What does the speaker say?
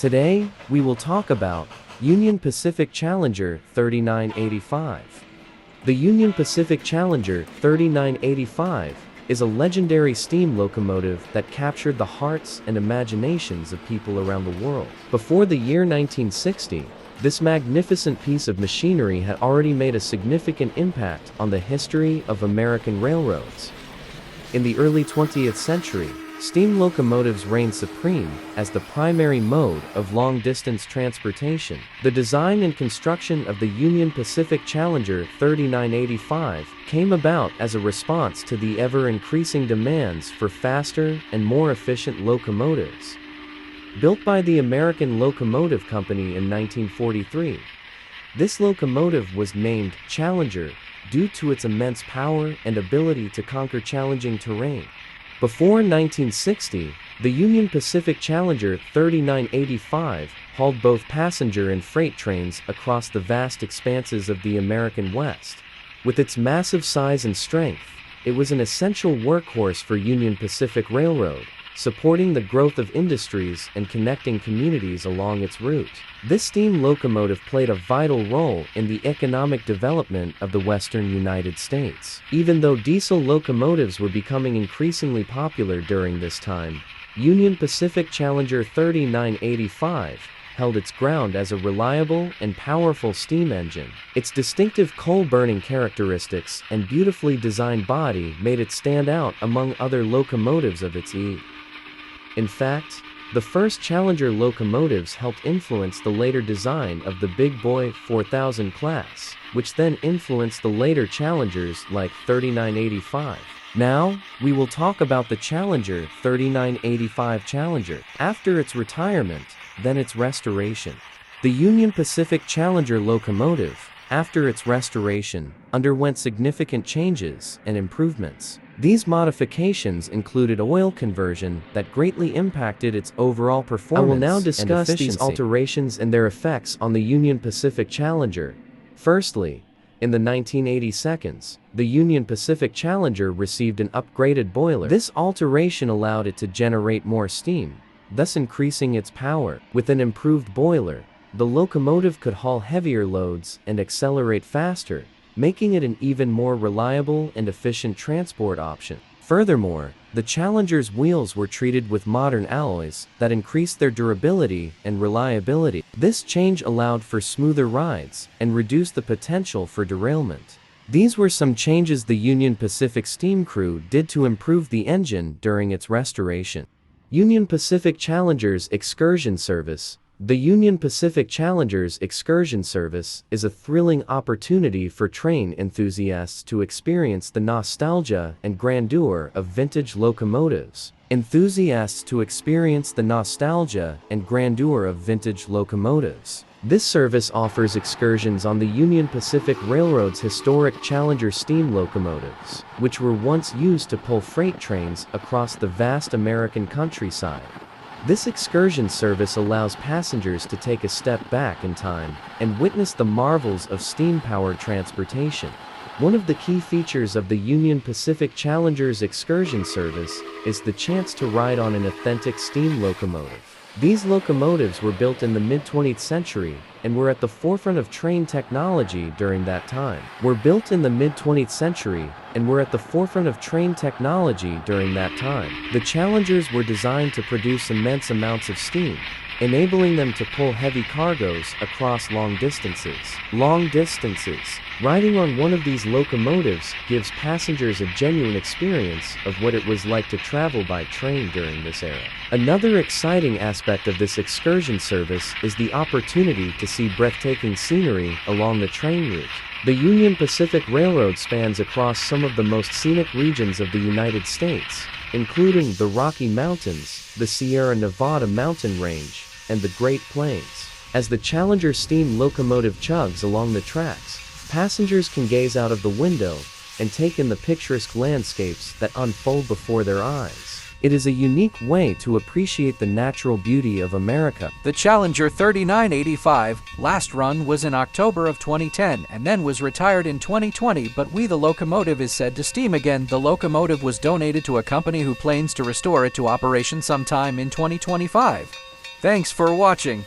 Today, we will talk about Union Pacific Challenger 3985. The Union Pacific Challenger 3985 is a legendary steam locomotive that captured the hearts and imaginations of people around the world. Before the year 1960, this magnificent piece of machinery had already made a significant impact on the history of American railroads. In the early 20th century, steam locomotives reigned supreme as the primary mode of long-distance transportation. The design and construction of the Union Pacific Challenger 3985 came about as a response to the ever-increasing demands for faster and more efficient locomotives. Built by the American Locomotive Company in 1943, this locomotive was named Challenger due to its immense power and ability to conquer challenging terrain. Before 1960, the Union Pacific Challenger 3985 hauled both passenger and freight trains across the vast expanses of the American West. With its massive size and strength, it was an essential workhorse for Union Pacific Railroad, supporting the growth of industries and connecting communities along its route. This steam locomotive played a vital role in the economic development of the western United States. Even though diesel locomotives were becoming increasingly popular during this time, Union Pacific Challenger 3985 held its ground as a reliable and powerful steam engine. Its distinctive coal-burning characteristics and beautifully designed body made it stand out among other locomotives of its era. In fact, the first Challenger locomotives helped influence the later design of the Big Boy 4000 class, which then influenced the later Challengers like 3985. Now, we will talk about the Challenger 3985 Challenger. After its retirement, then its restoration. The Union Pacific Challenger locomotive, after its restoration, underwent significant changes and improvements. These modifications included oil conversion that greatly impacted its overall performance. I will now discuss these alterations and their effects on the Union Pacific Challenger. Firstly, in the 1980s, the Union Pacific Challenger received an upgraded boiler. This alteration allowed it to generate more steam, thus increasing its power. With an improved boiler, the locomotive could haul heavier loads and accelerate faster, making it an even more reliable and efficient transport option. Furthermore, the Challenger's wheels were treated with modern alloys that increased their durability and reliability. This change allowed for smoother rides and reduced the potential for derailment. These were some changes the Union Pacific Steam Crew did to improve the engine during its restoration. Union Pacific Challenger's excursion service. The Union Pacific Challenger's excursion service is a thrilling opportunity for train enthusiasts to experience the nostalgia and grandeur of vintage locomotives. This service offers excursions on the Union Pacific Railroad's historic Challenger steam locomotives, which were once used to pull freight trains across the vast American countryside. This excursion service allows passengers to take a step back in time and witness the marvels of steam-powered transportation. One of the key features of the Union Pacific Challenger's excursion service is the chance to ride on an authentic steam locomotive. These locomotives were built in the mid-20th century and were at the forefront of train technology during that time. The Challengers were designed to produce immense amounts of steam, enabling them to pull heavy cargoes across long distances. Riding on one of these locomotives gives passengers a genuine experience of what it was like to travel by train during this era. Another exciting aspect of this excursion service is the opportunity to see breathtaking scenery along the train route. The Union Pacific Railroad spans across some of the most scenic regions of the United States, including the Rocky Mountains, the Sierra Nevada mountain range, and the Great Plains. As the Challenger steam locomotive chugs along the tracks, passengers can gaze out of the window and take in the picturesque landscapes that unfold before their eyes. It is a unique way to appreciate the natural beauty of America. The Challenger 3985 last run was in October of 2010 and then was retired in 2020, but the locomotive is said to steam again. The locomotive was donated to a company who plans to restore it to operation sometime in 2025. Thanks for watching.